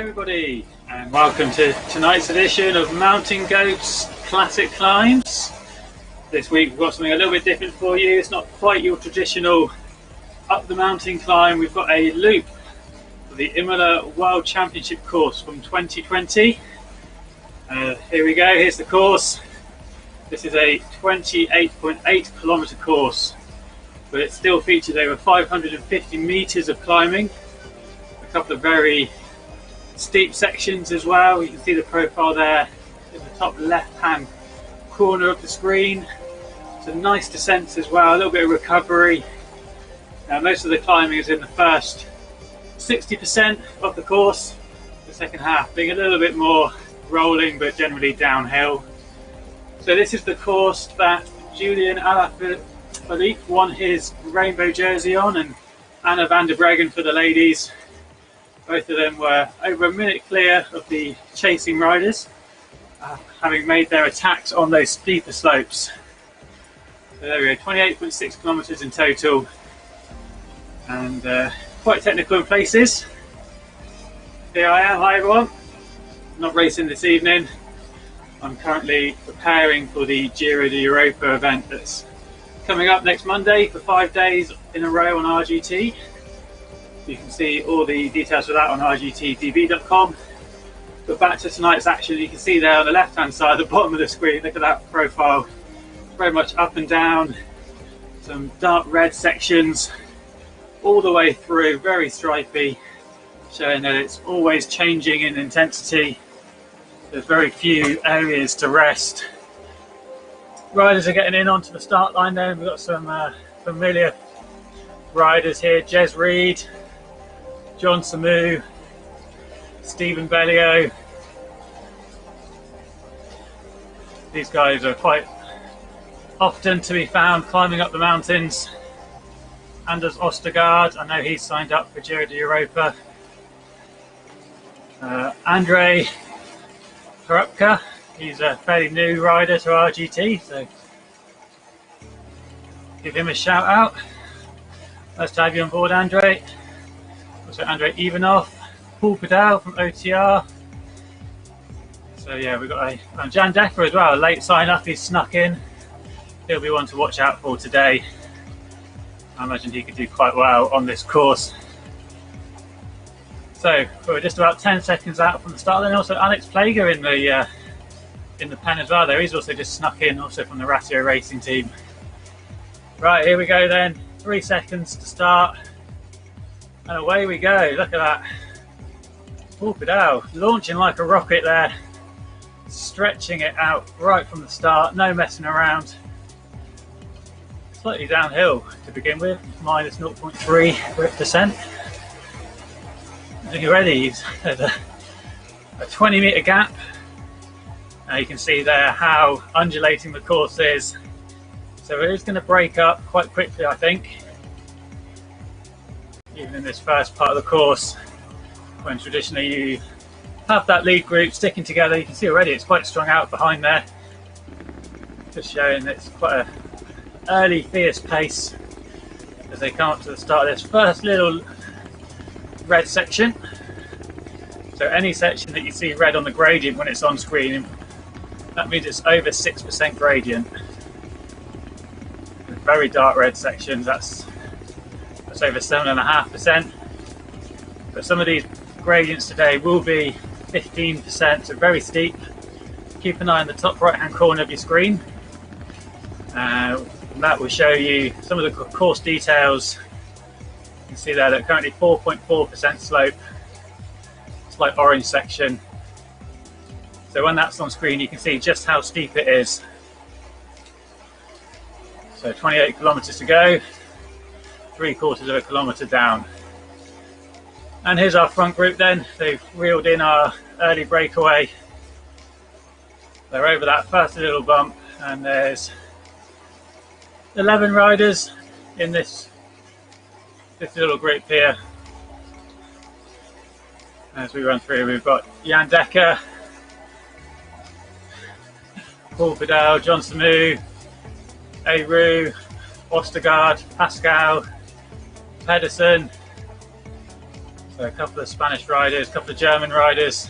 everybody, and welcome to tonight's edition of Mountain Goat's Classic Climbs. This week we've got something a little bit different for you. It's not quite your traditional up the mountain climb. We've got a loop for the Imola World Championship course from 2020. Here we go, here's the course. This is a 28.8 kilometre course, but it still features over 550 metres of climbing. A couple of very steep sections as well. You can see the profile there in the top left hand corner of the screen. Some nice descents as well, a little bit of recovery. Now most of the climbing is in the first 60% of the course, the second half being a little bit more rolling but generally downhill. So this is the course that Julian Alaphilippe won his rainbow jersey on, and Anna van der Breggen for the ladies. Both of them were over a minute clear of the chasing riders, having made their attacks on those steeper slopes. So there we go, 28.6 kilometres in total, and quite technical in places. Here I am, hi everyone. Not racing this evening. I'm currently preparing for the Giro d'Europa event that's coming up next Monday for 5 days in a row on RGT. You can see all the details for that on rgtdb.com. But back to tonight's action, you can see there on the left hand side, the bottom of the screen, look at that profile. Very much up and down, some dark red sections all the way through, very stripy, showing that it's always changing in intensity. There's very few areas to rest. Riders are getting in onto the start line there. We've got some familiar riders here, Jez Reed, John Samu, Stephen Bellio. These guys are quite often to be found climbing up the mountains. Anders Ostergaard, I know he's signed up for Giro d'Europa. Andrei Karupka, he's a fairly new rider to RGT, so give him a shout out. Nice to have you on board, Andrei. Also Andrei Ivanov, Paul Pedal from OTR. So yeah, we've got a Jan Decker as well, a late sign up, he's snuck in. He'll be one to watch out for today. I imagine he could do quite well on this course. So we're just about 10 seconds out from the start. Then also Alex Plager in the pen as well there. He's also just snuck in, also from the Ratio Racing team. Right, here we go then. 3 seconds to start. And away we go. Look at that. Paul Pedal launching like a rocket there. Stretching it out right from the start. No messing around. Slightly downhill to begin with. Minus 0.3 grip descent. Already he's at a 20 metre gap. Now you can see there how undulating the course is. So it is going to break up quite quickly, I think. Even in this first part of the course, when traditionally you have that lead group sticking together, you can see already it's quite strung out behind there. Just showing that it's quite an early fierce pace as they come up to the start of this first little red section. So any section that you see red on the gradient when it's on screen, that means it's over 6% gradient. Very dark red sections, that's over 7.5%. But some of these gradients today will be 15%, so very steep. Keep an eye on the top right hand corner of your screen. That will show you some of the course details. You can see there that currently 4.4% slope, slight orange section. So when that's on screen, you can see just how steep it is. So 28 kilometres to go, 3/4 of a kilometre down. And here's our front group then. They've reeled in our early breakaway. They're over that first little bump, and there's 11 riders in this little group here. As we run through, we've got Jan Decker, Paul Pedal, John Samu, Aru, Ostergaard, Pascal, Pedersen, So a couple of Spanish riders, a couple of German riders,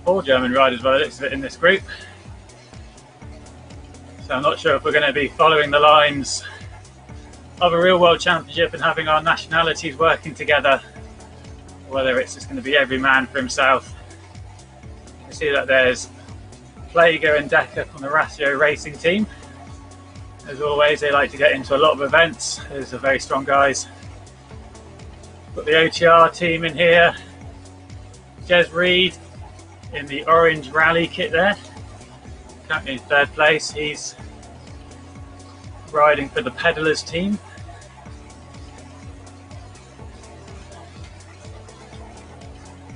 4 German riders by the looks of it in this group. So I'm not sure if we're going to be following the lines of a real world championship and having our nationalities working together, or whether it's just going to be every man for himself. You see that there's Plager and Decker from the Ratio racing team. As always, they like to get into a lot of events. Those are very strong guys. Got the OTR team in here. Jez Reed in the orange rally kit there, currently in 3rd place. He's riding for the Pedalers team.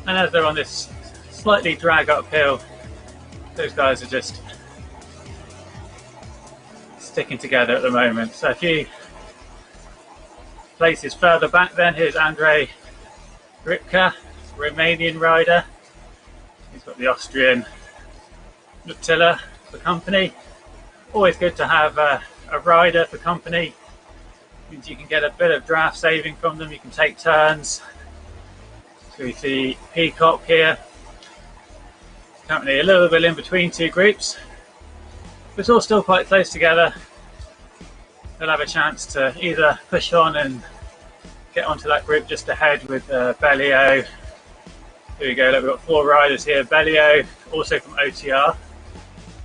And as they're on this slightly drag uphill, those guys are just sticking together at the moment. So a few places further back then, here's Andrei Ripka, Romanian rider. He's got the Austrian Nutella for company. Always good to have a rider for company. Means you can get a bit of draft saving from them, you can take turns. So we see Peacock here, currently a little bit in between 2 groups. But it's all still quite close together. They'll have a chance to either push on and get onto that group just ahead with Bellio. Here we go, look, we've got 4 riders here. Bellio, also from OTR,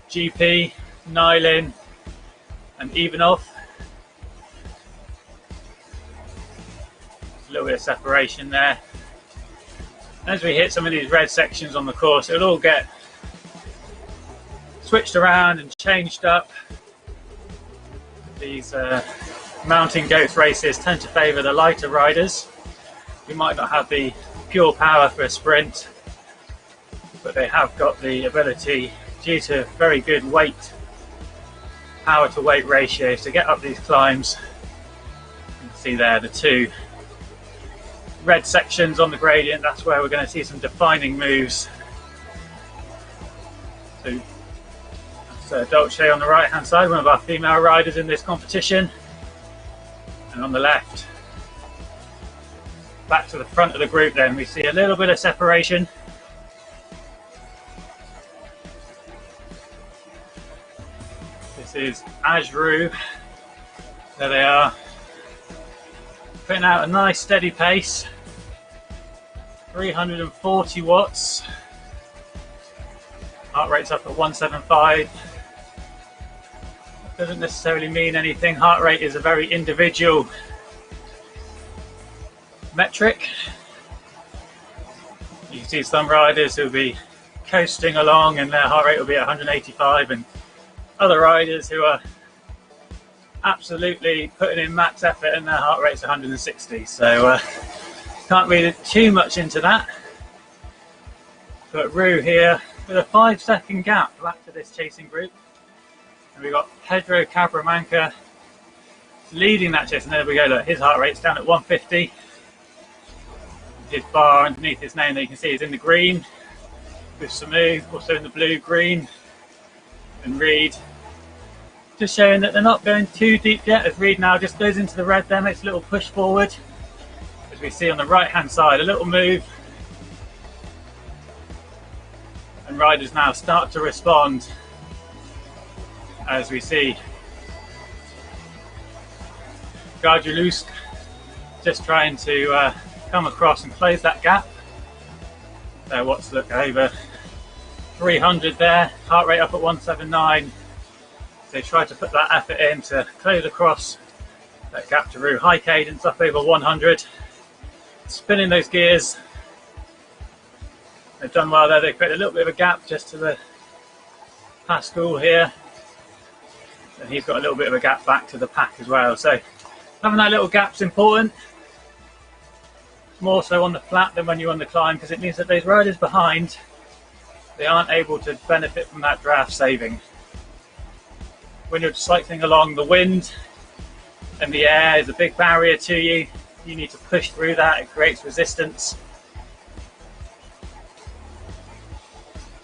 GP, Nylin and Ivanov. A little bit of separation there. As we hit some of these red sections on the course, it'll all get switched around and changed up. These mountain goats races tend to favour the lighter riders who might not have the pure power for a sprint, but they have got the ability, due to very good power to weight ratios, to get up these climbs. You can see there the 2 red sections on the gradient. That's where we're going to see some defining moves. So that's Dolce on the right hand side, one of our female riders in this competition, and on the left, back to the front of the group, then we see a little bit of separation. This is Ajru. There they are, putting out a nice steady pace, 340 watts, heart rate's up at 175. Doesn't necessarily mean anything. Heart rate is a very individual metric. You can see some riders who'll be coasting along and their heart rate will be at 185, and other riders who are absolutely putting in max effort and their heart rate's 160. So can't read too much into that. But Rue here with a 5-second gap back to this chasing group. And we've got Pedro Cabramanca leading that chase, and there we go, look, his heart rate's down at 150. His bar underneath his name that you can see is in the green, with Samu also in the blue, green, and Reed just showing that they're not going too deep yet, as Reed now just goes into the red there, makes a little push forward. As we see on the right hand side, a little move, and riders now start to respond, as we see Gargilusk just trying to come across and close that gap. So what's look over 300 there, heart rate up at 179. They try to put that effort in to close across that gap to Rue. High cadence up over 100, spinning those gears. They've done well there. They created a little bit of a gap just to the Pascal here, and he's got a little bit of a gap back to the pack as well. So having that little gap's important, more so on the flat than when you're on the climb, because it means that those riders behind, they aren't able to benefit from that draft saving. When you're cycling along, the wind and the air is a big barrier to you. You need to push through that. It creates resistance.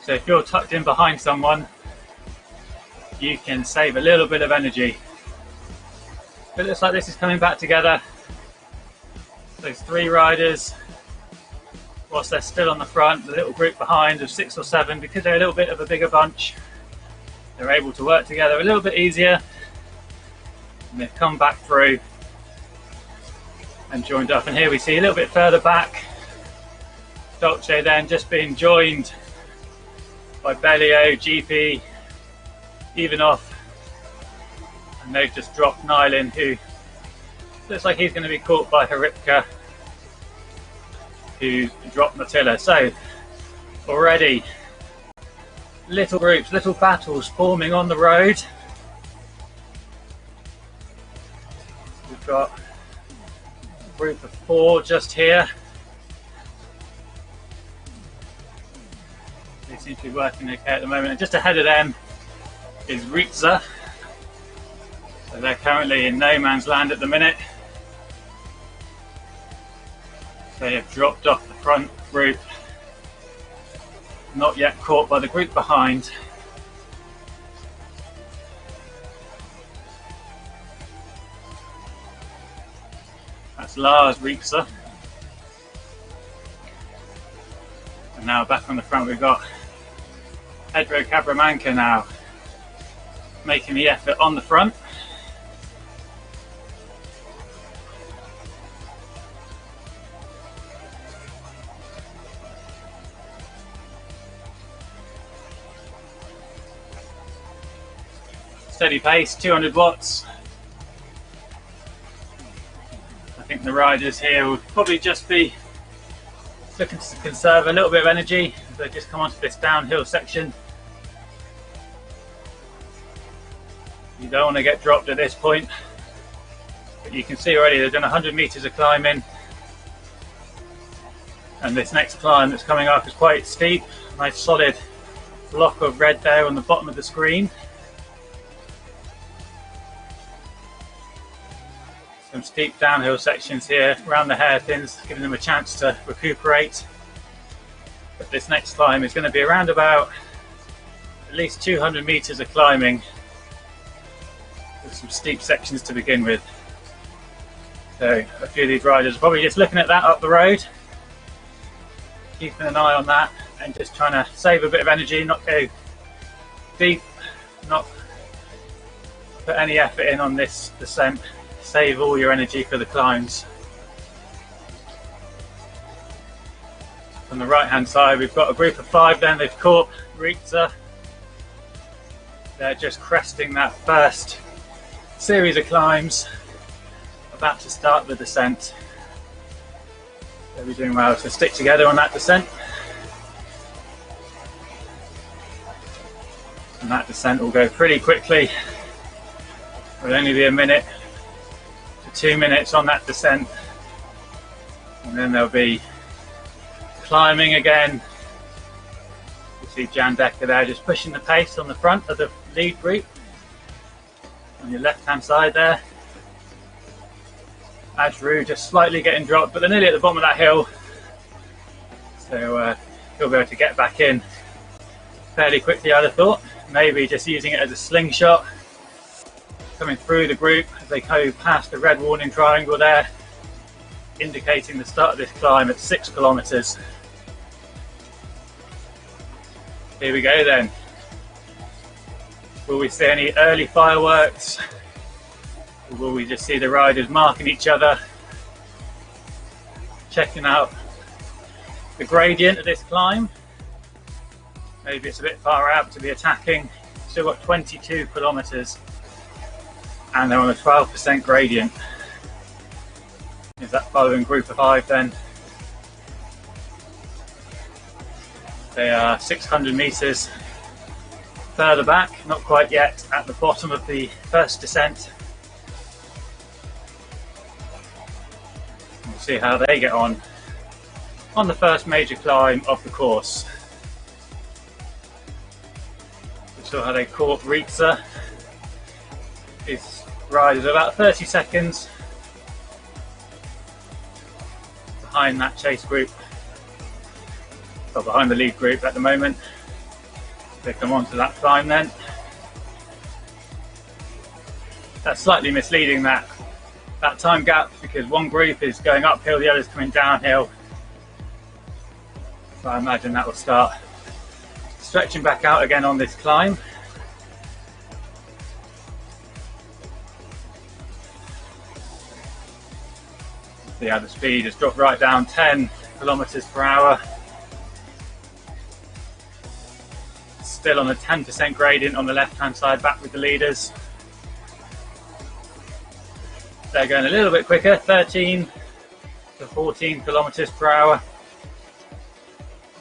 So if you're tucked in behind someone, you can save a little bit of energy. But it looks like this is coming back together. Those 3 riders whilst they're still on the front, the little group behind of 6 or 7, because they're a little bit of a bigger bunch, they're able to work together a little bit easier, and they've come back through and joined up. And here we see a little bit further back, Dolce then just being joined by Bellio, GP, Ivanov, and they've just dropped Nylin, who looks like he's going to be caught by Haripka, who dropped Matilla. So already little groups, little battles forming on the road. We've got a group of 4 just here. They seem to be working okay at the moment, and just ahead of them is Ritza. So they're currently in no man's land at the minute. They have dropped off the front group, not yet caught by the group behind. That's Lars Ritza. And now back on the front we've got Pedro Cabramanca now making the effort on the front. Steady pace, 200 watts. I think the riders here will probably just be looking to conserve a little bit of energy as they just come onto this downhill section. You don't want to get dropped at this point, but you can see already they've done 100 meters of climbing, and this next climb that's coming up is quite steep. Nice solid block of red there on the bottom of the screen. Some steep downhill sections here around the hairpins, giving them a chance to recuperate. But this next climb is going to be around about at least 200 meters of climbing, with some steep sections to begin with. So a few of these riders are probably just looking at that up the road, keeping an eye on that, and just trying to save a bit of energy, not go deep, not put any effort in on this descent. Save all your energy for the climbs. On the right hand side we've got a group of 5 then, they've caught Ritza. They're just cresting that first series of climbs, about to start the descent. They'll be doing well to stick together on that descent. And that descent will go pretty quickly. It'll only be a minute to 2 minutes on that descent, and then they'll be climbing again. You see Jan Decker there just pushing the pace on the front of the lead group. On your left hand side there, Ajru just slightly getting dropped, but they're nearly at the bottom of that hill, so he'll be able to get back in fairly quickly, I'd have thought. Maybe just using it as a slingshot, coming through the group as they go past the red warning triangle there, indicating the start of this climb at 6 kilometers. Here we go then. Will we see any early fireworks? Or will we just see the riders marking each other, checking out the gradient of this climb? Maybe it's a bit far out to be attacking. Still got 22 kilometers. And they're on a 12% gradient. Is that following group of 5 then? They are 600 meters further back, not quite yet at the bottom of the first descent. We'll see how they get on the first major climb of the course. We saw how they caught Ritza. His ride is about 30 seconds behind that chase group, or behind the lead group at the moment. They come onto that climb then. That's slightly misleading, that time gap, because one group is going uphill, the other's coming downhill. So I imagine that will start stretching back out again on this climb. So yeah, the speed has dropped right down, 10 kilometers per hour. Still on a 10% gradient on the left hand side, back with the leaders. They're going a little bit quicker, 13 to 14 kilometers per hour.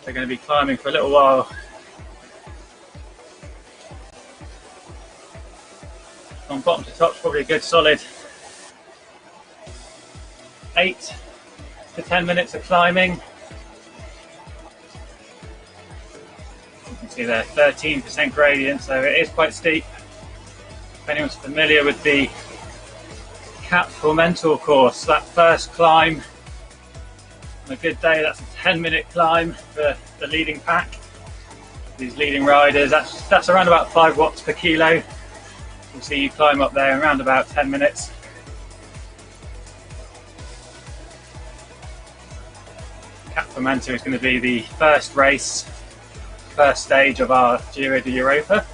They're going to be climbing for a little while. From bottom to top, probably a good solid 8 to 10 minutes of climbing. You can see there, 13% gradient, so it is quite steep. If anyone's familiar with the Cap Mentor course, that first climb, on a good day, that's a 10-minute climb for the leading pack. These leading riders, that's around about 5 watts per kilo. You'll see you climb up there in around about 10 minutes. Cap Mentor is going to be the first race, first stage of our Giro d'Europa.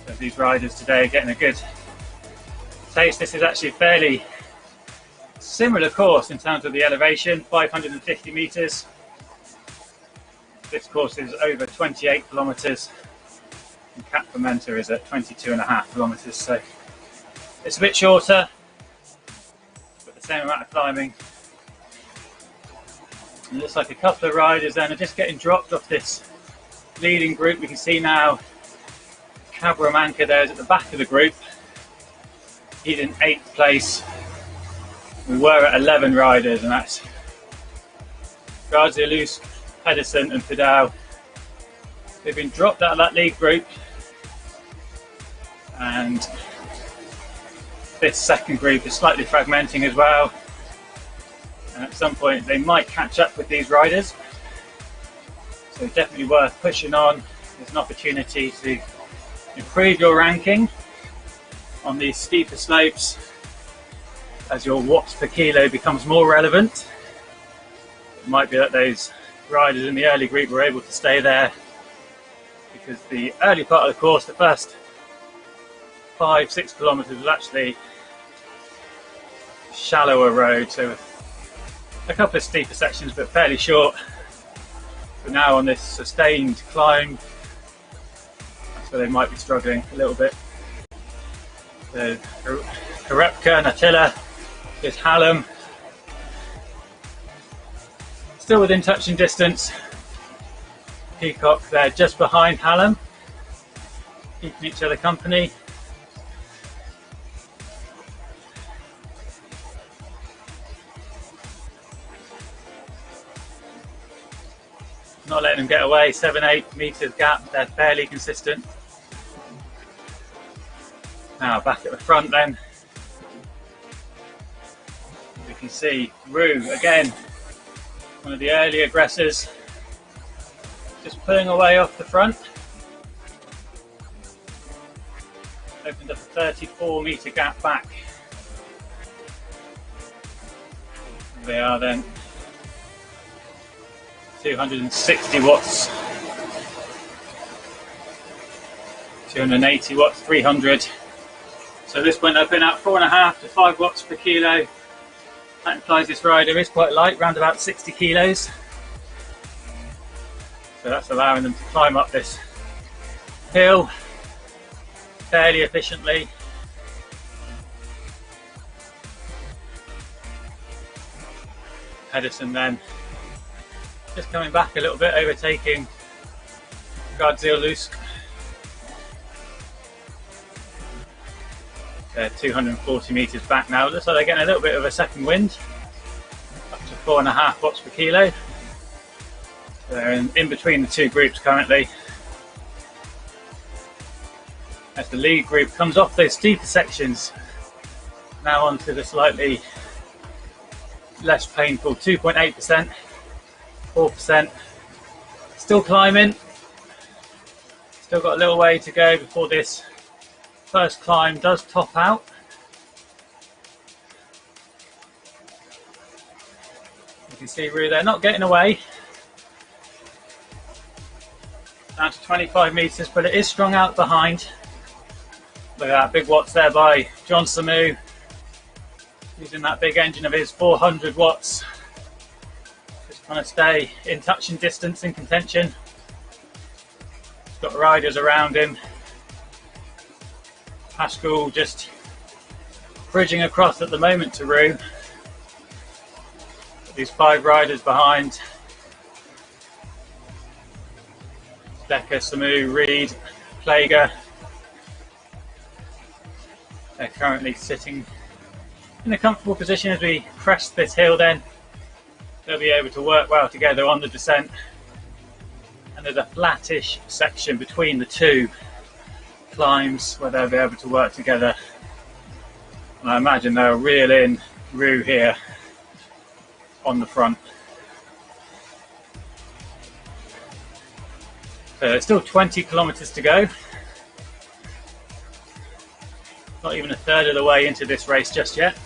So these riders today are getting a good taste. This is actually a fairly similar course in terms of the elevation, 550 meters. This course is over 28 kilometers, and Cap Mentor is at 22.5 kilometers. So it's a bit shorter, but the same amount of climbing. It looks like a couple of riders then are just getting dropped off this leading group. We can see now Cabramanca there is at the back of the group. He's in 8th place. We were at 11 riders, and that's Garzialus, Pedersen and Fidel. They've been dropped out of that lead group, and this second group is slightly fragmenting as well, and at some point they might catch up with these riders, so definitely worth pushing on. There's an opportunity to improve your ranking on these steeper slopes as your watts per kilo becomes more relevant. It might be that those riders in the early group were able to stay there because the early part of the course, the first 5-6 kilometers, was actually shallower road, so a couple of steeper sections but fairly short. So now on this sustained climb, that's where they might be struggling a little bit. So Karepka and Attila, there's Hallam, still within touching distance. Peacock there just behind Hallam, keeping each other company. Not letting them get away, 7-8 meters gap, they're fairly consistent. Now back at the front then, we can see Rue again, one of the early aggressors, just pulling away off the front. Opened up a 34 meter gap back. They are then 260 watts, 280 watts, 300. So this went up in at 4.5 to 5 watts per kilo. That implies this rider is quite light, around about 60 kilos. So that's allowing them to climb up this hill fairly efficiently. Pedersen then just coming back a little bit, overtaking Garzialus. They're 240 meters back now. It looks like they're getting a little bit of a second wind, up to 4.5 watts per kilo. So they're in between the two groups currently. As the lead group comes off those steeper sections, now onto the slightly less painful 2.8%, 4%. Still climbing, still got a little way to go before this first climb does top out. You can see Rue there, not getting away. Down to 25 metres, but it is strung out behind. Look at that, big watts there by John Samu, using that big engine of his, 400 watts. Just trying to stay in touch and distance in contention. He's got riders around him. Pascal just bridging across at the moment to Rue. These 5 riders behind. Decker, Samu, Reed, Plager. They're currently sitting in a comfortable position as we crest this hill then. They'll be able to work well together on the descent. And there's a flattish section between the 2 climbs where they'll be able to work together. And I imagine they'll reel in Rue here on the front. So there's still 20 kilometres to go. Not even a third of the way into this race just yet.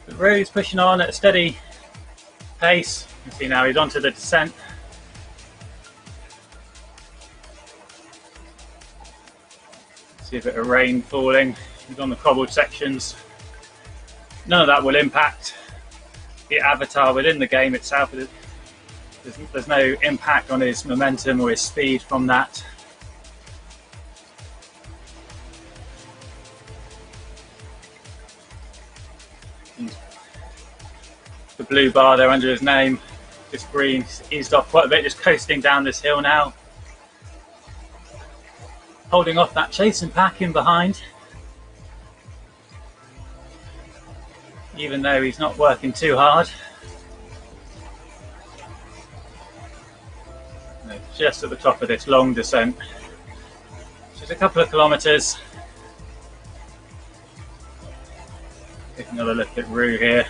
But Rue's pushing on at a steady pace. You can see now he's onto the descent. See a bit of rain falling. He's on the cobbled sections. None of that will impact the avatar within the game itself. There's no impact on his momentum or his speed from that. The blue bar there under his name, this green, eased off quite a bit, just coasting down this hill now. Holding off that chasing pack in behind. Even though he's not working too hard. Just at the top of this long descent, just a couple of kilometres. Take another look at Rue here.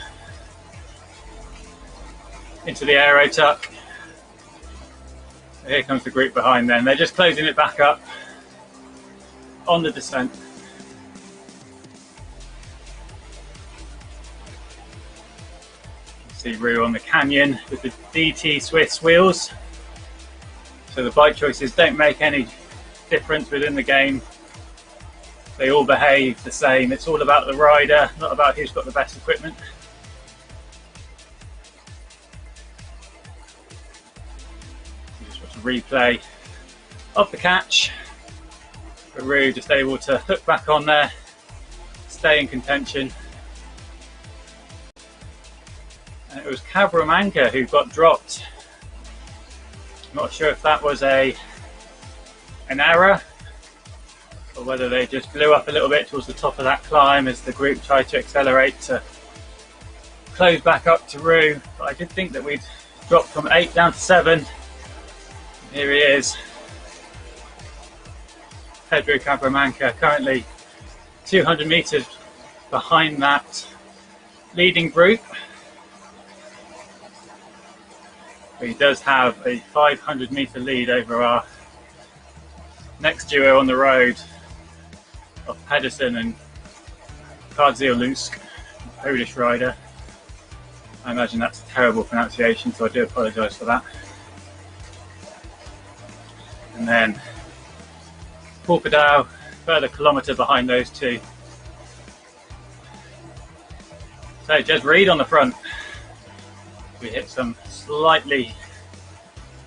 Into the aero tuck. Here comes the group behind them. They're just closing it back up on the descent. See Rue on the canyon with the DT Swiss wheels. So the bike choices don't make any difference within the game. They all behave the same. It's all about the rider, not about who's got the best equipment. Just watch a replay of the catch. But Rue just able to hook back on there, stay in contention. And it was Cabramanca who got dropped. Not sure if that was an error or whether they just blew up a little bit towards the top of that climb as the group tried to accelerate to close back up to Rue. But I did think that we'd dropped from 8 down to 7. Here he is. Pedro Cabramanca, currently 200 metres behind that leading group. But he does have a 500 metre lead over our next duo on the road of Pedersen and Kardziolusk, Polish rider. I imagine that's a terrible pronunciation, so I do apologise for that. And then Porpadao, further kilometre behind those 2. So just Reed on the front. We hit some slightly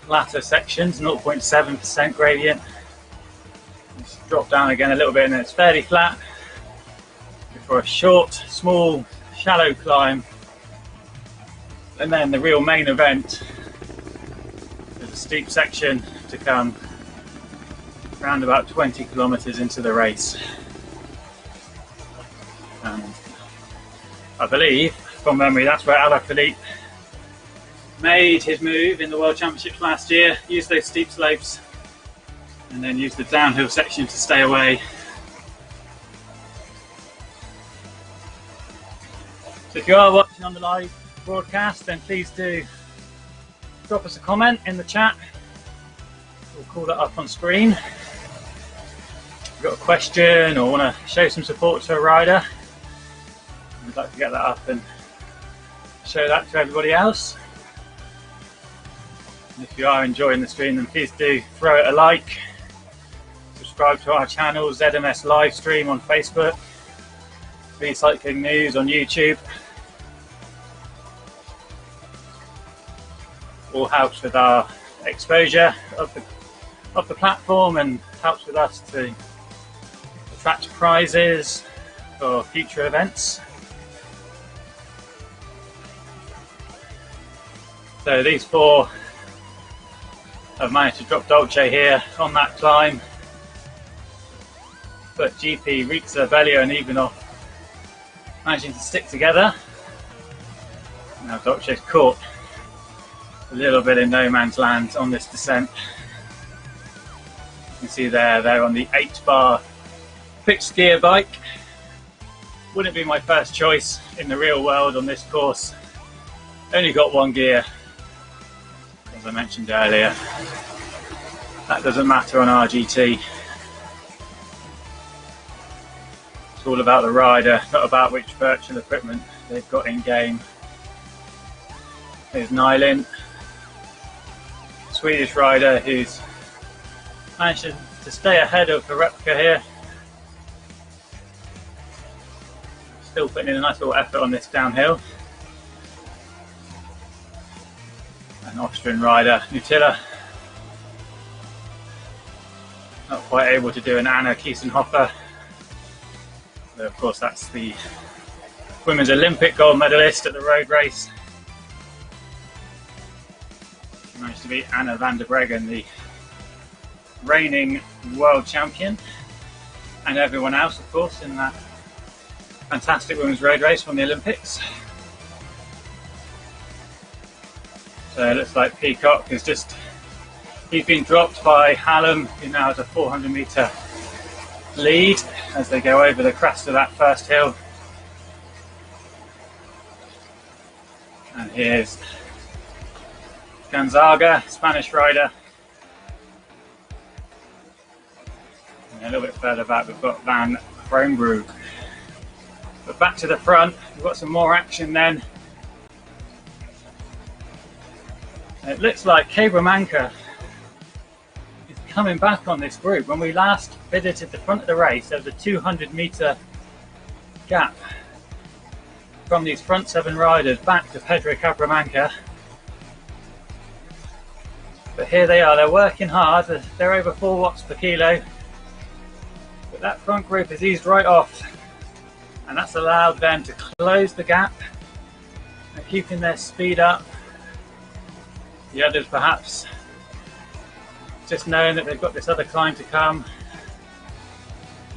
flatter sections, 0.7% gradient. Let's drop down again a little bit and then it's fairly flat before a short, small, shallow climb. And then the real main event, there's a steep section to come around about 20 kilometres into the race. And I believe, from memory, that's where Alaphilippe made his move in the World Championships last year, used those steep slopes and then used the downhill section to stay away. So if you are watching on the live broadcast, then please do drop us a comment in the chat. We'll call it up on screen. got a question or want to show some support to a rider, we'd like to get that up and show that to everybody else. And if you are enjoying the stream, then please do throw it a like, subscribe to our channel, ZMS Livestream on Facebook, Recycling News on YouTube. All helps with our exposure of the platform and helps with us to attract prizes for future events. So these four have managed to drop Dolce here on that climb, but GP, Rixa, Velio and Ivanov managing to stick together. Now Dolce's caught a little bit in no man's land on this descent. You can see they're on the 8-bar fixed gear bike. Wouldn't be my first choice in the real world on this course. Only got one gear, as I mentioned earlier. That doesn't matter on RGT. It's all about the rider, not about which virtual equipment they've got in game. Here's Nylin, Swedish rider who's managed to stay ahead of the replica here. Still putting in a nice little effort on this downhill. An Austrian rider, Nutilla, not quite able to do an Anna Kiesenhofer. But of course that's the women's Olympic gold medalist at the road race. She managed to beat Anna van der Breggen, the reigning world champion, and everyone else of course in that fantastic women's road race from the Olympics. So it looks like Peacock is he's been dropped by Hallam, who now has a 400 metre lead as they go over the crest of that first hill. And here's Gonzaga, Spanish rider. And a little bit further back we've got Van Kroonbroek. But back to the front, we've got some more action then. And it looks like Cabramanca is coming back on this group. When we last visited the front of the race, there was a 200 metre gap from these front 7 riders back to Pedro Cabramanca. But here they are, they're working hard, they're over 4 watts per kilo. But that front group has eased right off, and that's allowed them to close the gap. They're keeping their speed up. The others perhaps just knowing that they've got this other climb to come,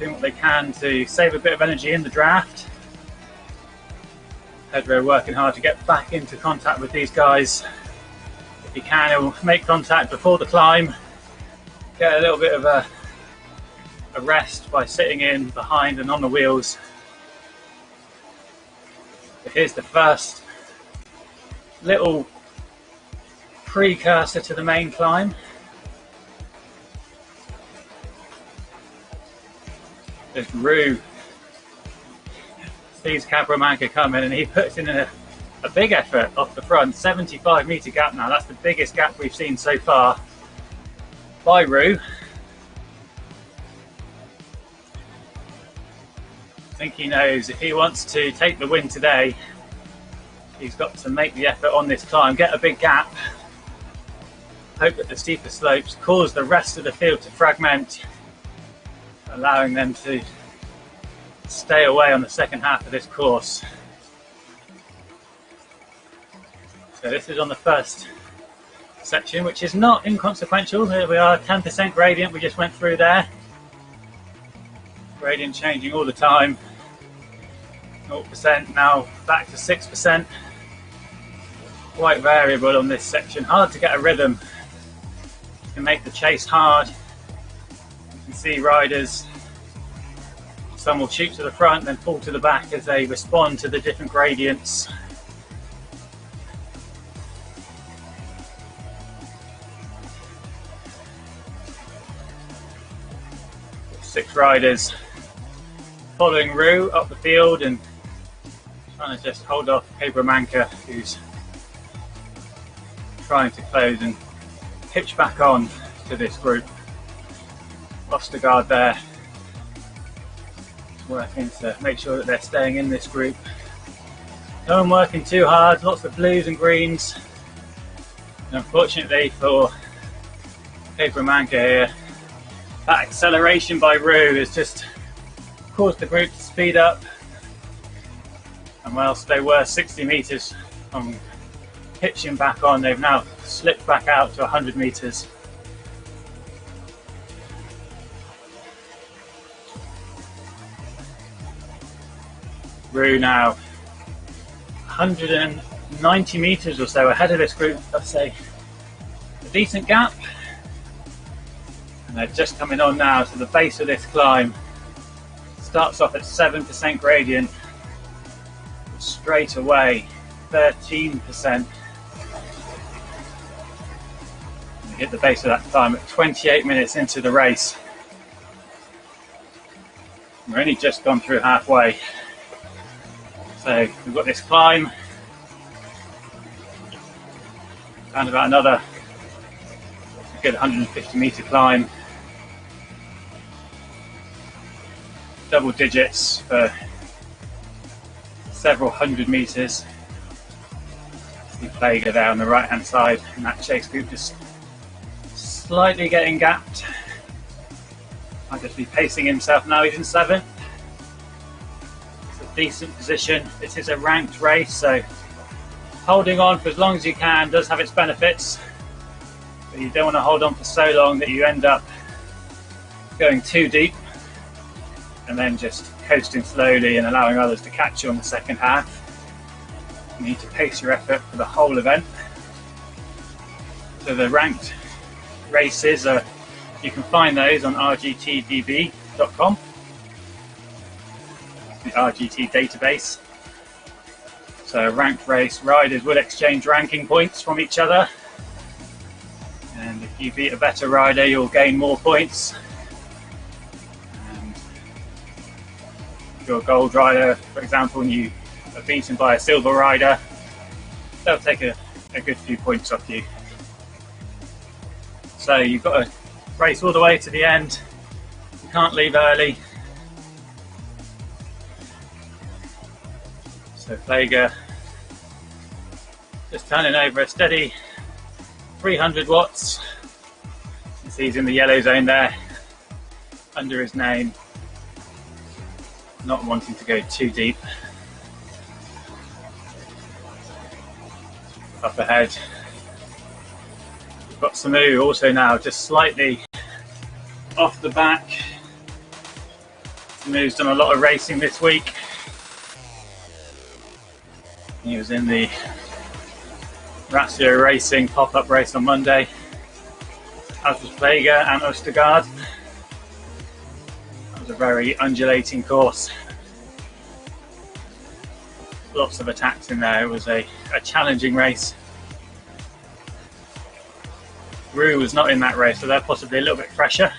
doing what they can to save a bit of energy in the draft. Pedro working hard to get back into contact with these guys. If he can, he'll make contact before the climb, get a little bit of a rest by sitting in behind and on the wheels. But here's the first little precursor to the main climb. There's Rue. Sees Cabramanca coming and he puts in a big effort off the front. 75 metre gap now. That's the biggest gap we've seen so far by Rue. I think he knows if he wants to take the win today, he's got to make the effort on this climb, get a big gap. Hope that the steeper slopes cause the rest of the field to fragment, allowing them to stay away on the second half of this course. So this is on the first section, which is not inconsequential. Here we are, 10% gradient we just went through there. Gradient changing all the time. 0% now back to 6%. Quite variable on this section, hard to get a rhythm. You can make the chase hard. You can see riders, some will shoot to the front then fall to the back as they respond to the different gradients. Six riders following Rue up the field and trying to just hold off Cabramanca, who's trying to close and hitch back on to this group. Ostergaard there, working to make sure that they're staying in this group. No one working too hard, lots of blues and greens. And unfortunately for Cabramanca here, that acceleration by Rue has just caused the group to speed up. And whilst they were 60 metres from hitching back on, they've now slipped back out to 100 metres. Rue now 190 metres or so ahead of this group. That's a decent gap. And they're just coming on now to the base of this climb. Starts off at 7% gradient. Straight away 13%. We hit the base of that climb at 28 minutes into the race. We're only just gone through halfway. So we've got this climb and about another good 150 metre climb. Double digits for several hundred metres. See Plager there on the right hand side, and that chase group just slightly getting gapped. Might just be pacing himself now, he's in 7th. It's a decent position. This is a ranked race, so holding on for as long as you can does have its benefits, but you don't want to hold on for so long that you end up going too deep and then just coasting slowly and allowing others to catch you on the second half. You need to pace your effort for the whole event. So the ranked races are, you can find those on rgtdb.com, the RGT database. So a ranked race, riders will exchange ranking points from each other, and if you beat a better rider you'll gain more points. You're a gold rider, for example, and you are beaten by a silver rider, they'll take a good few points off you. So you've got to race all the way to the end. You can't leave early. So Plager just turning over a steady 300 watts. You see he's in the yellow zone there, under his name. Not wanting to go too deep. Up ahead, we've got Samu also now just slightly off the back. Samu's done a lot of racing this week. He was in the Ratio Racing pop-up race on Monday, as was Plager and Ostergaard. A very undulating course, lots of attacks in there. It was a challenging race. Rue was not in that race, so they're possibly a little bit fresher.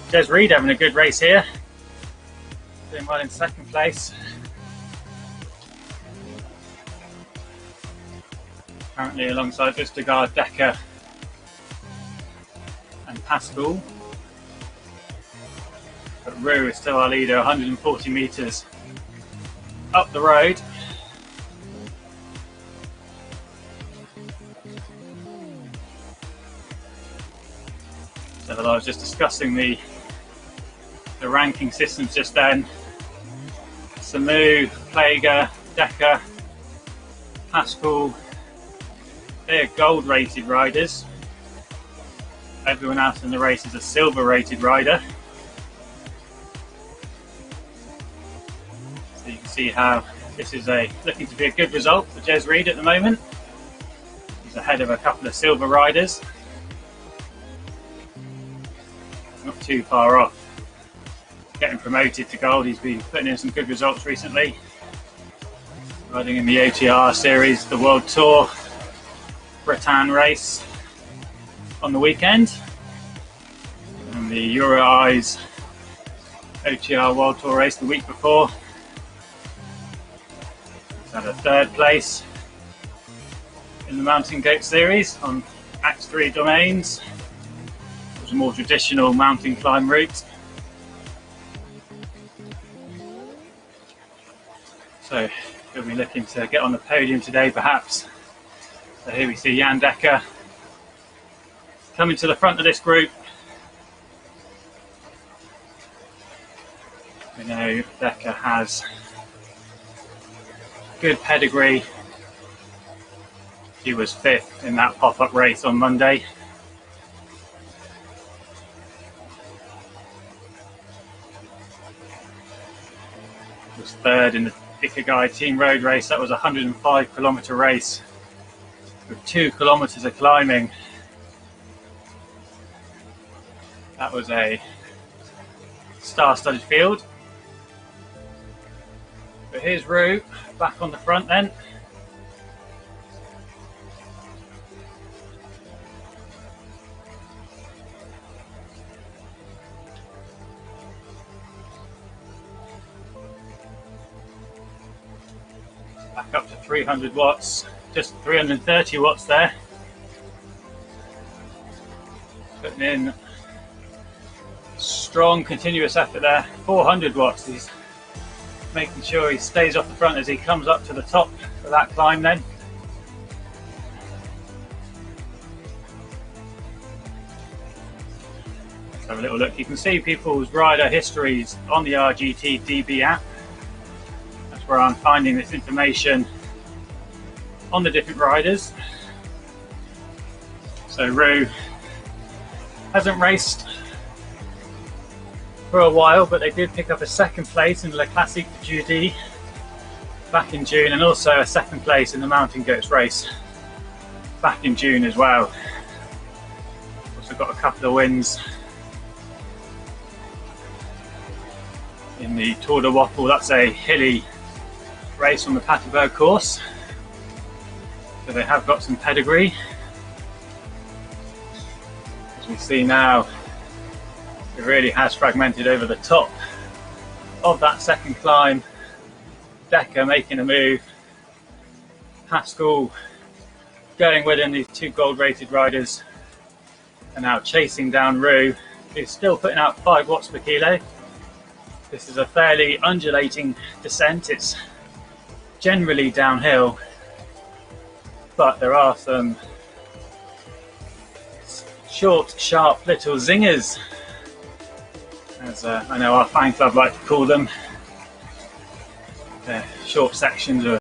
Des Reed having a good race here, doing well in 2nd place. Currently alongside Ostergaard, Decker and Pascal. But Rue is still our leader, 140 metres up the road. So I was just discussing the ranking systems just then. Samu, Plager, Decker, Pascal, they're gold rated riders. Everyone else in the race is a silver rated rider. You can see how this is looking to be a good result for Des Reed at the moment. He's ahead of a couple of silver riders. Not too far off getting promoted to gold. He's been putting in some good results recently. Riding in the OTR series, the World Tour Bretagne race on the weekend. the Euro Eyes OTR World Tour race the week before. He's had a third place in the Mountain Goat Series on Act 3 domains. It was a more traditional mountain climb route. So he'll be looking to get on the podium today perhaps. So here we see Jan Dekker coming to the front of this group. We know Dekker has good pedigree. He was 5th in that pop-up race on Monday. He was 3rd in the Ikagai Team Road race. That was a 105-kilometre race with 2 kilometres of climbing. That was a star-studded field. But here's Rue back on the front then. Back up to 300 watts, just 330 watts there. Putting in strong continuous effort there, 400 watts. He's making sure he stays off the front as he comes up to the top of that climb then. Let's have a little look. You can see people's rider histories on the RGT DB app. That's where I'm finding this information on the different riders. So Rue hasn't raced for a while, but they did pick up a 2nd place in Le Classique du Jeudi back in June, and also a 2nd place in the Mountain Goats race back in June as well. Also got a couple of wins in the Tour de Wappel. That's a hilly race on the Paterberg course, so they have got some pedigree. As we see now, it really has fragmented over the top of that 2nd climb. Dekker making a move. Pascal going with him, these 2 gold-rated riders, and now chasing down Rue, who's still putting out 5 watts per kilo. This is a fairly undulating descent. It's generally downhill, but there are some short, sharp little zingers, as I know our fan club like to call them. They're short sections of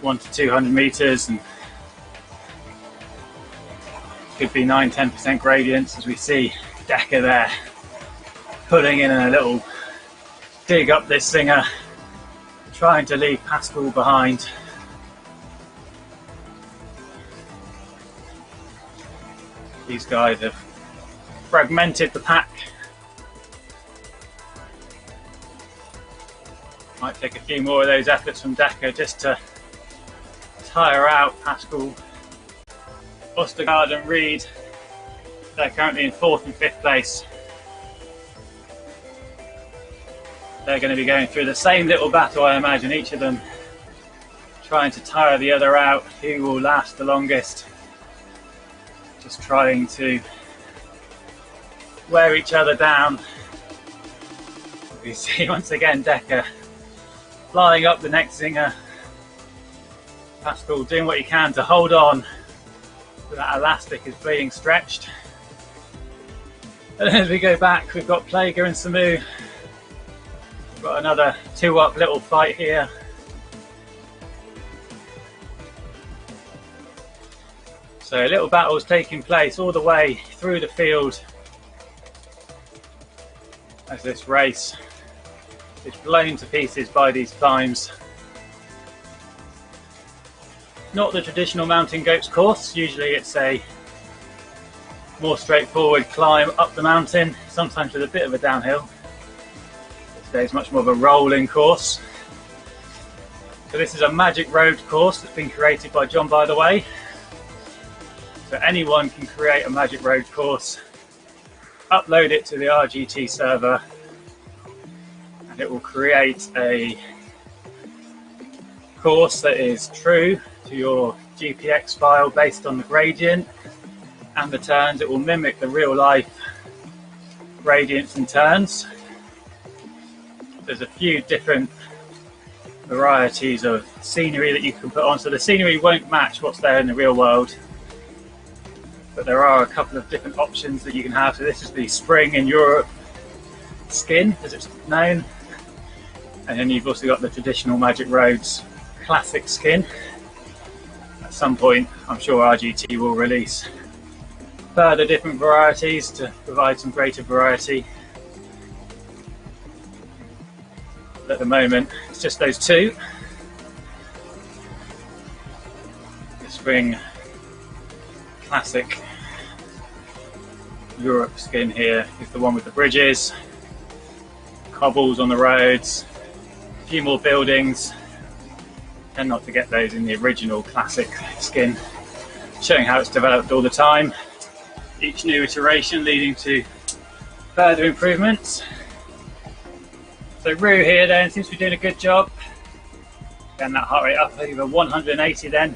100 to 200 metres and could be 9–10% gradients, as we see Dekker there putting in a little dig up this zinger, trying to leave Pascal behind. These guys have fragmented the pack. Might take a few more of those efforts from Dekker just to tire out Pascal. Ostergaard and Reed, they're currently in 4th and 5th place. They're going to be going through the same little battle, I imagine, each of them trying to tire the other out, who will last the longest. Just trying to wear each other down. We see once again Dekker flying up the next zinger. Pascal doing what he can to hold on, but that elastic is being stretched. And as we go back, we've got Plager and Samu. We've got another 2-up little fight here. So a little battle is taking place all the way through the field as this race is blown to pieces by these climbs. Not the traditional Mountain Goats course. Usually it's a more straightforward climb up the mountain, sometimes with a bit of a downhill. Today's much more of a rolling course. So this is a magic road course that's been created by John Bytheway. So anyone can create a magic road course. upload it to the RGT server, and it will create a course that is true to your GPX file based on the gradient and the turns. It will mimic the real life gradients and turns. There's a few different varieties of scenery that you can put on, so the scenery won't match what's there in the real world, but there are a couple of different options that you can have. So this is the Spring in Europe skin, as it's known, and then you've also got the traditional Magic Roads classic skin. At some point I'm sure RGT will release further different varieties to provide some greater variety. But at the moment it's just those two. The Spring classic Europe skin here is the one with the bridges, cobbles on the roads, a few more buildings. Tend not to get those in the original classic skin, showing how it's developed all the time, each new iteration leading to further improvements. So Rue here then seems to be doing a good job. Getting that heart rate up over 180 then.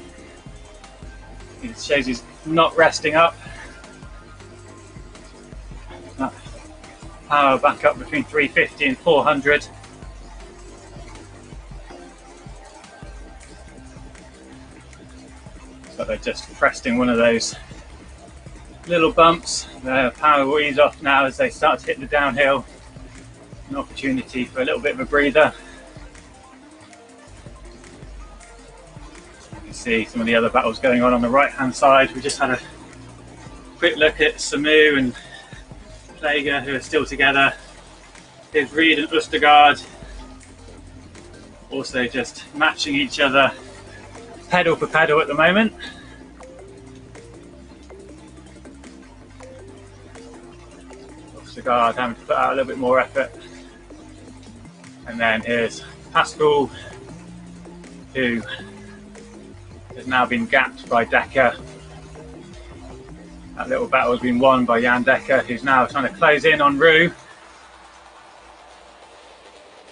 It shows he's not resting up. Power back up between 350 and 400. So they're just cresting one of those little bumps. The power will ease off now as they start to hit the downhill. An opportunity for a little bit of a breather. You can see some of the other battles going on the right hand side. We just had a quick look at Samu and Plager, who are still together. Here's Reed and Østergaard also just matching each other pedal for pedal at the moment. Østergaard having to put out a little bit more effort. And then here's Pascal, who has now been gapped by Dekker. That little battle has been won by Jan Dekker, who's now trying to close in on Rue.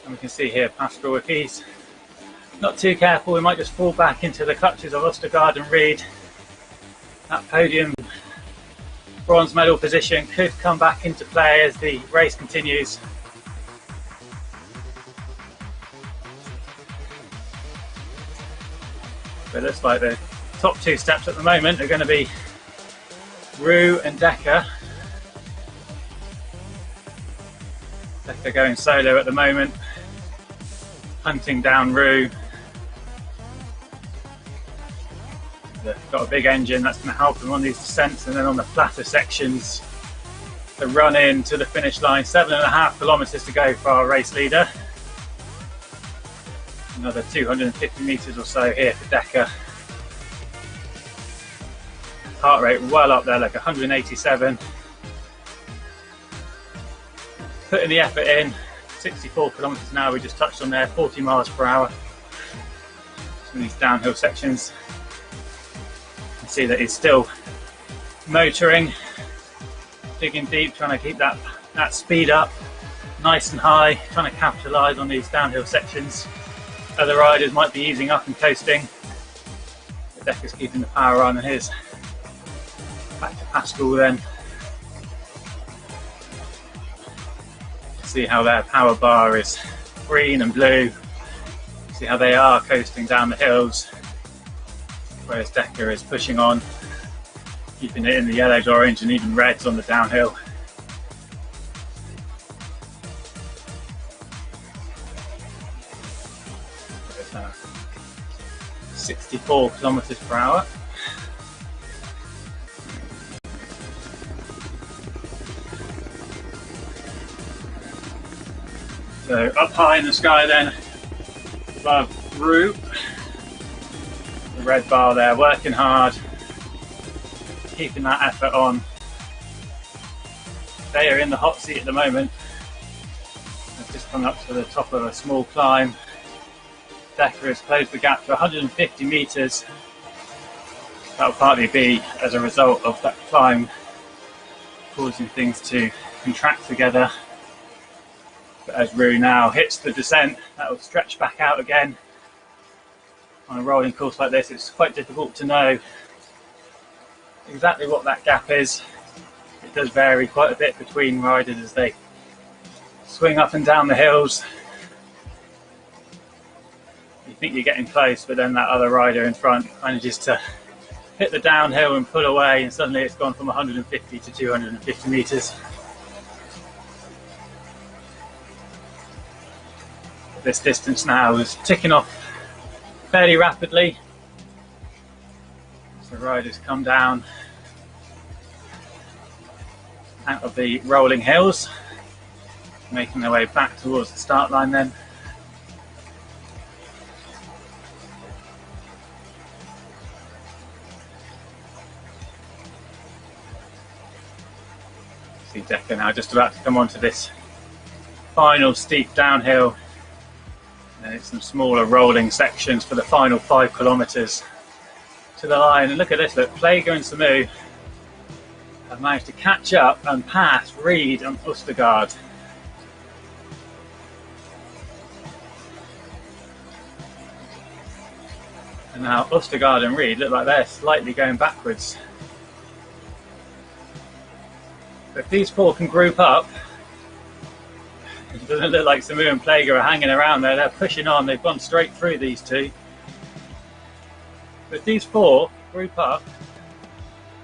And we can see here Pascal, if he's not too careful, we might just fall back into the clutches of Østergaard and Reed. That podium bronze medal position could come back into play as the race continues. But it looks like the top two steps at the moment are going to be Rue and Dekker. Dekker going solo at the moment, hunting down Rue. They've got a big engine that's going to help them on these descents, and then on the flatter sections, the run in to the finish line. 7.5 kilometers to go for our race leader. Another 250 meters or so here for Dekker. Heart rate well up there, like 187. Putting the effort in. 64 kilometers an hour we just touched on there, 40 miles per hour. Some of these downhill sections. You can see that he's still motoring, digging deep, trying to keep that speed up nice and high, trying to capitalise on these downhill sections. Other riders might be easing up and coasting. Dekker's keeping the power on, and here's back to Pascal then. See how their power bar is green and blue. See how they are coasting down the hills, whereas Dekker is pushing on, keeping it in the yellows, orange and even reds on the downhill. There's 64 kilometers per hour. So up high in the sky then, above Rue, the red bar there, working hard, keeping that effort on. They are in the hot seat at the moment. They've just come up to the top of a small climb. Dekker has closed the gap to 150 meters. That will partly be as a result of that climb causing things to contract together. But as Rue now hits the descent, that will stretch back out again. On a rolling course like this, it's quite difficult to know exactly what that gap is. It does vary quite a bit between riders as they swing up and down the hills. You think you're getting close, but then that other rider in front manages to hit the downhill and pull away, and suddenly it's gone from 150 to 250 metres. This distance now is ticking off fairly rapidly. So riders come down out of the rolling hills, making their way back towards the start line then. See Decker now just about to come onto this final steep downhill. And it's some smaller rolling sections for the final 5 kilometres to the line. And look at this, look, Plager and Samu have managed to catch up and pass Reed and Østergaard. And now Østergaard and Reed look like they're slightly going backwards. But if these 4 can group up, it doesn't look like Samu and Plager are hanging around there. They're pushing on. They've gone straight through these 2. But if these 4 group up,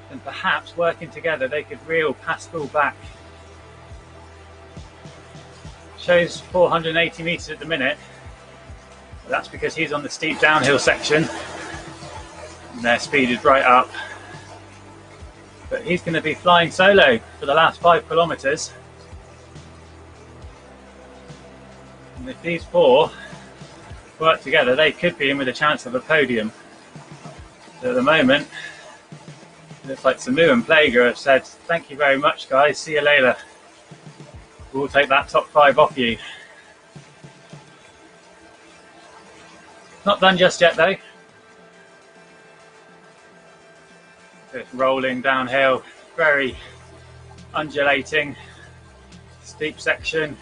then perhaps working together they could reel Pascal back. Shows 480 metres at the minute. But that's because he's on the steep downhill section. And their speed is right up. But he's going to be flying solo for the last 5 kilometres. And if these 4 work together, they could be in with a chance of a podium. So at the moment, it looks like Samu and Plager have said, thank you very much guys, see you later. We'll take that top 5 off you. Not done just yet though. It's rolling downhill, very undulating, steep section.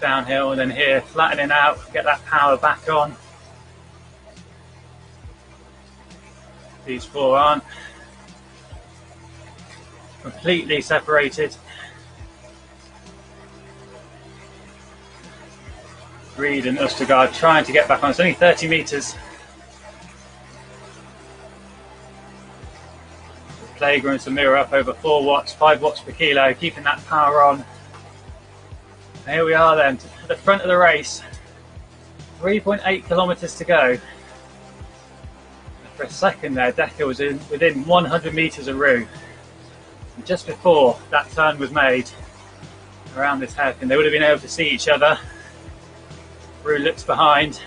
Downhill, and then here flattening out, get that power back on. These 4 aren't completely separated. Reed and Østergaard trying to get back on. It's only 30 metres. Plager and Samu up over 4 watts, 5 watts per kilo, keeping that power on. Here we are then, at the front of the race, 3.8 kilometres to go. And for a second there, Decker was within 100 metres of Rue. And just before that turn was made, around this hairpin, they would have been able to see each other. Rue looks behind.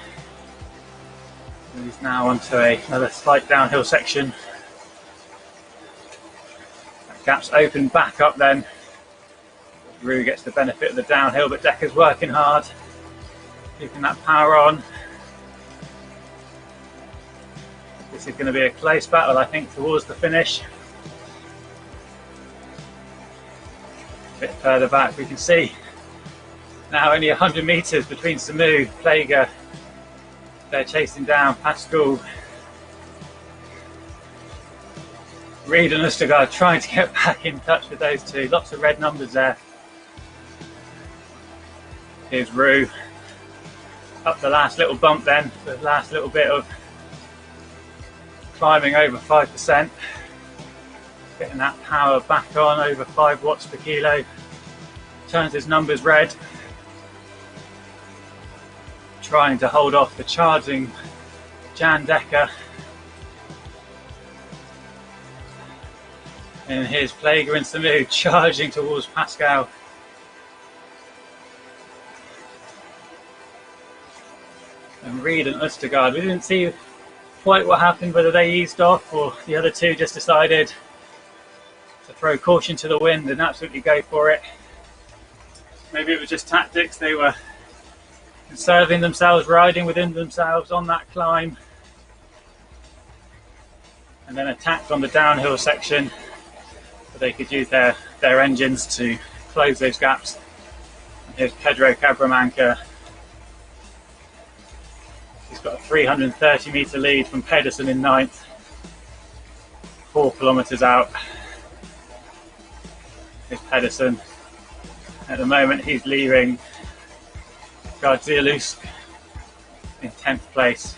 And he's now onto another slight downhill section. That gap's opened back up then. Rue gets the benefit of the downhill, but Decker's working hard, keeping that power on. This is going to be a close battle, I think, towards the finish. A bit further back, we can see now only 100 metres between Samu, Plager. They're chasing down Pascal. Reed and Østergaard trying to get back in touch with those 2. Lots of red numbers there. Here's Rue, up the last little bump then, the last little bit of climbing over 5%, getting that power back on, over 5 watts per kilo, turns his numbers red, trying to hold off the charging Jan Decker. And here's Plager and Samu charging towards Pascal. And Reed and Østergaard, we didn't see quite what happened, whether they eased off or the other 2 just decided to throw caution to the wind and absolutely go for it. Maybe it was just tactics, they were conserving themselves, riding within themselves on that climb, and then attacked on the downhill section so they could use their engines to close those gaps. And here's Pedro Cabramanca. He's got a 330 metre lead from Pedersen in 9th, 4 kilometres out. Here's Pedersen. At the moment he's leaving Gardzielus in 10th place.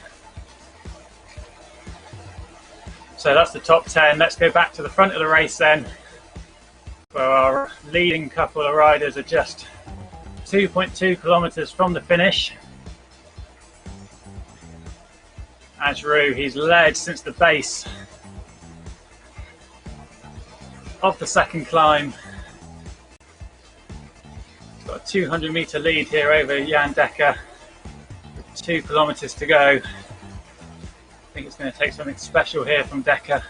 So that's the top 10. Let's go back to the front of the race then, where our leading couple of riders are just 2.2 kilometres from the finish. Ajru, he's led since the base of the second climb. He's got a 200 metre lead here over Jan Dekker, with 2 kilometres to go. I think it's going to take something special here from Dekker.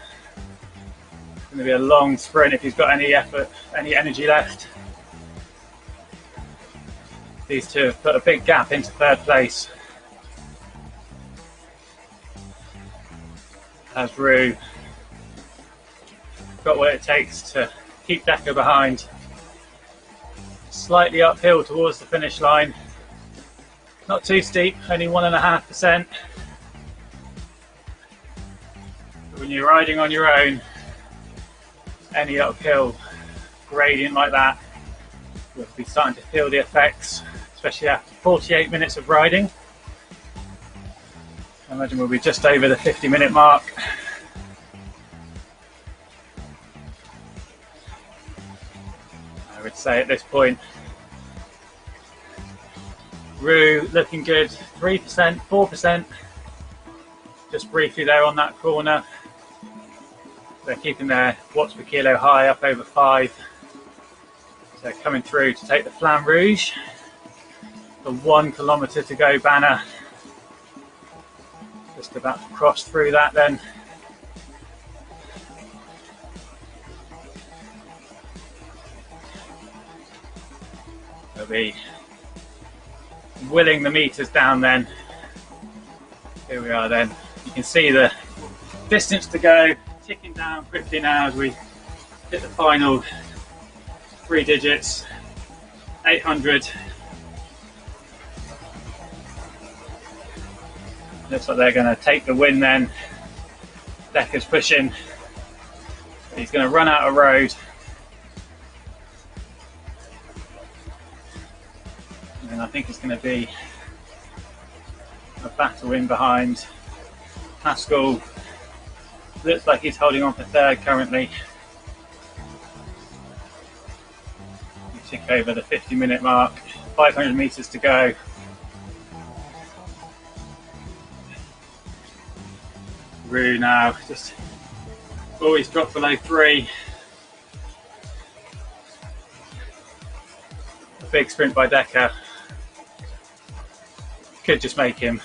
It's going to be a long sprint if he's got any effort, any energy left. These two have put a big gap into 3rd place. Ajru got what it takes to keep Dekker behind. Slightly uphill towards the finish line. Not too steep, only 1.5%. But when you're riding on your own, any uphill gradient like that, you'll be starting to feel the effects, especially after 48 minutes of riding. I imagine we'll be just over the 50-minute mark. I would say at this point, Rue looking good, 3%, 4%, just briefly there on that corner. They're keeping their watts per kilo high up over 5. So coming through to take the Flamme Rouge. The 1 kilometre to go banner. Just about to cross through that then. They'll be willing the meters down then. Here we are then. You can see the distance to go ticking down quickly now as we hit the final 3 digits, 800. Looks like they're going to take the win then. Dekker's pushing. He's going to run out of road. And I think it's going to be a battle in behind. Pascal looks like he's holding on for 3rd currently. We tick over the 50-minute mark, 500 metres to go. Rue now just always dropped below 3. A big sprint by Dekker. Could just make him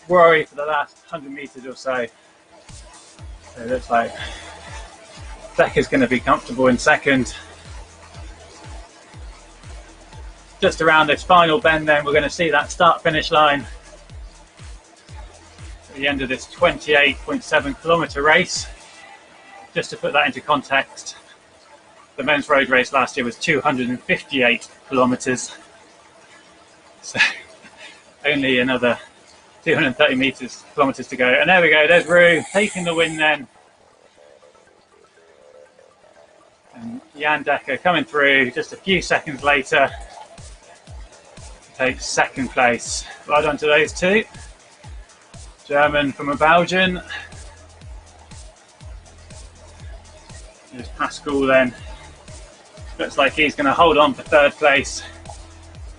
worry for the last 100 metres or so. So it looks like Dekker's going to be comfortable in 2nd. Just around this final bend then, we're going to see that start-finish line at the end of this 28.7 kilometre race. Just to put that into context, the men's road race last year was 258 kilometres. So only another 230 kilometres to go. And there we go, there's Rue taking the win then. And Jan Dekker coming through just a few seconds later to take 2nd place. Well done to those two. German from a Belgian. There's Pascal then. Looks like he's going to hold on for 3rd place.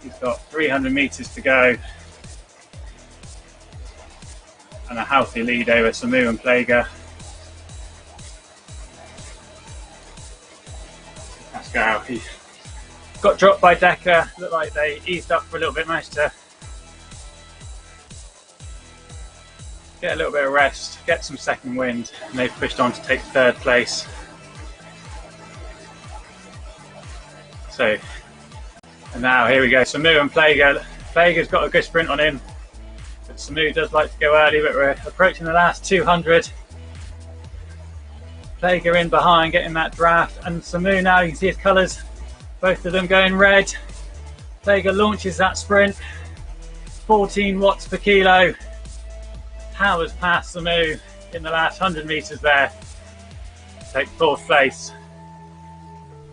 He's got 300 metres to go. And a healthy lead over Samu and Plager. Pascal, he got dropped by Dekker. Looked like they eased up for a little bit, managed to get a little bit of rest, get some 2nd wind, and they've pushed on to take 3rd place. So, and now here we go, Samu and Plager. Plager's got a good sprint on him. But Samu does like to go early, but we're approaching the last 200. Plager in behind, getting that draft, and Samu now, you can see his colours Both of them going red. Vega launches that sprint. 14 watts per kilo. Powers past Samu in the last 100 metres there. Take 4th place.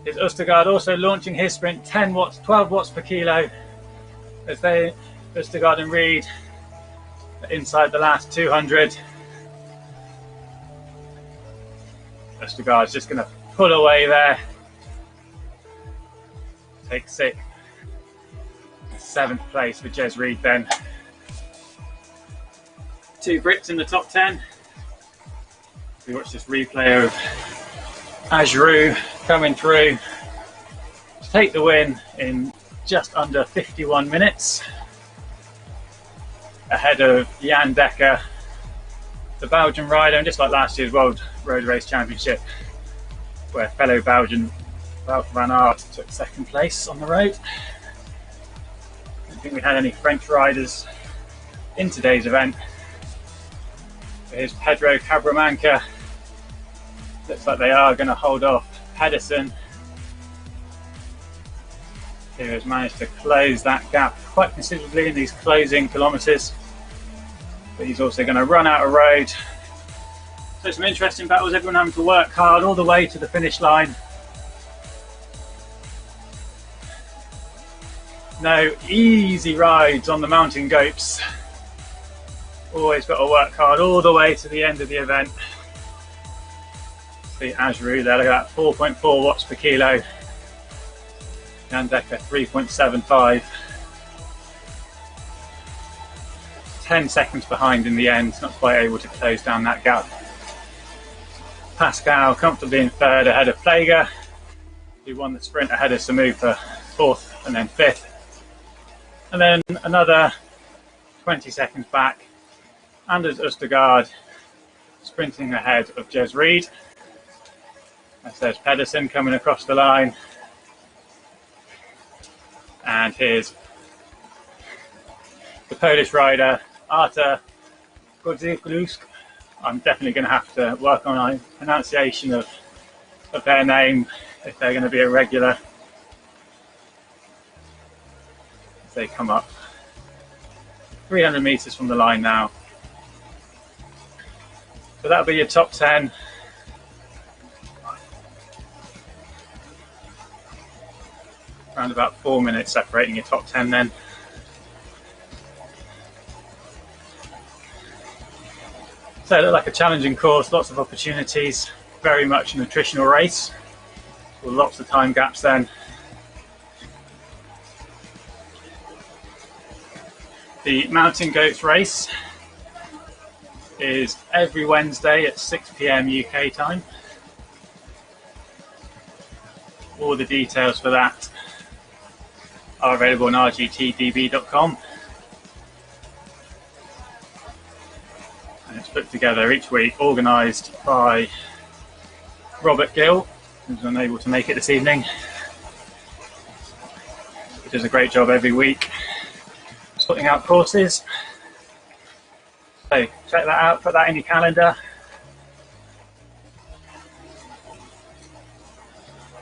Is Østergaard also launching his sprint, 10 watts, 12 watts per kilo, as they, Østergaard and Reed, are inside the last 200. Østergaard's just going to pull away there. Take 6th. 7th place for Jez Reed then. 2 Brits in the top 10. We watch this replay of Ajru coming through to take the win in just under 51 minutes, ahead of Jan Dekker, the Belgian rider, and just like last year's World Road Race Championship, where fellow Belgian Wout van Aert took 2nd place on the road. I don't think we had any French riders in today's event. Here's Pedro Cabramanca. Looks like they are going to hold off Pedersen, who has managed to close that gap quite considerably in these closing kilometres. But he's also going to run out of road. So some interesting battles, everyone having to work hard all the way to the finish line. No easy rides on the mountain goats. Always got to work hard all the way to the end of the event. See Ajru there, look at that, 4.4 watts per kilo. Jan Dekker 3.75. 10 seconds behind in the end, not quite able to close down that gap. Pascal comfortably in 3rd ahead of Plager, who won the sprint ahead of Samu for 4th and then 5th. And then another 20 seconds back, Anders Østergaard sprinting ahead of Jez Reed. There's Pedersen coming across the line. And here's the Polish rider, Arta Godziklusk. I'm definitely going to have to work on my pronunciation of their name if they're going to be a regular. As they come up 300 metres from the line now. So that'll be your top 10. Around about 4 minutes separating your top 10 then. So it looked like a challenging course, lots of opportunities, very much a nutritional race, with lots of time gaps then. The Mountain Goats race is every Wednesday at 6 PM UK time. All the details for that are available on rgtdb.com. And it's put together each week, organised by Robert Gill, who's unable to make it this evening. He does a great job every week sorting out courses. So check that out, put that in your calendar.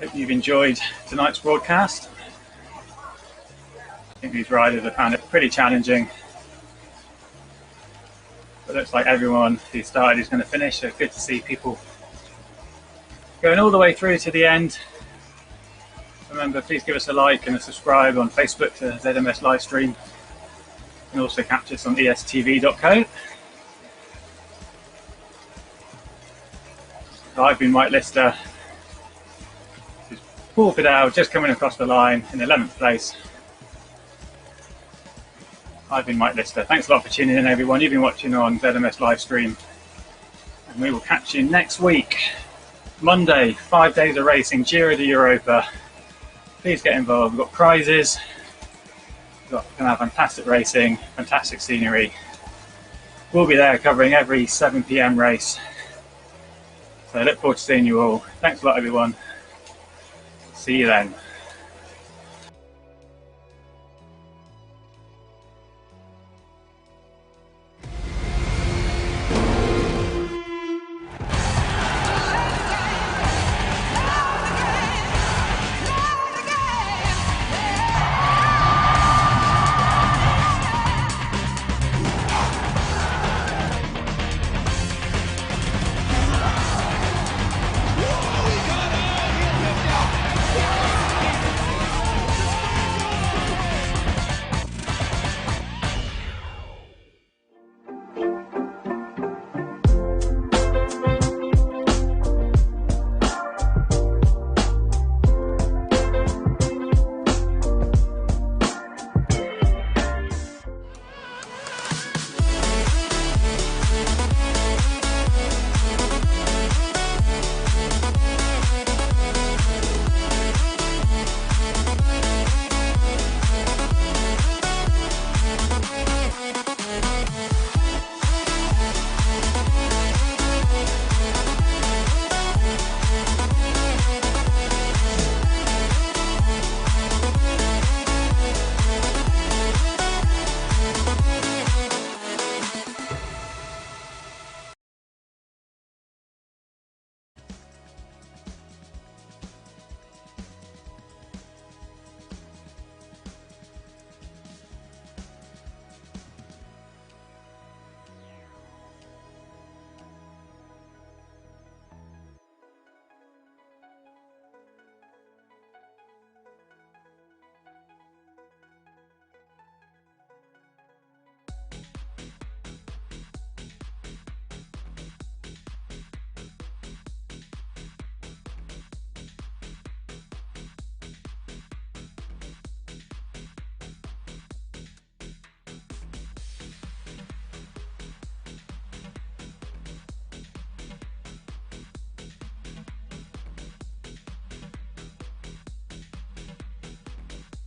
Hope you've enjoyed tonight's broadcast. I think these riders have found it pretty challenging. But it looks like everyone who started is going to finish, so good to see people going all the way through to the end. Remember, please give us a like and a subscribe on Facebook to ZMS Livestream. You can also catch us on estv.co. So I've been Mike Lister. This is Paul Fidel just coming across the line in 11th place. I've been Mike Lister. Thanks a lot for tuning in, everyone. You've been watching on ZMS Livestream. And we will catch you next week. Monday, 5 days of racing, Giro d'Europa. Please get involved. We've got prizes. We're going to have fantastic racing, fantastic scenery. We'll be there covering every 7 PM race. So I look forward to seeing you all. Thanks a lot, everyone. See you then.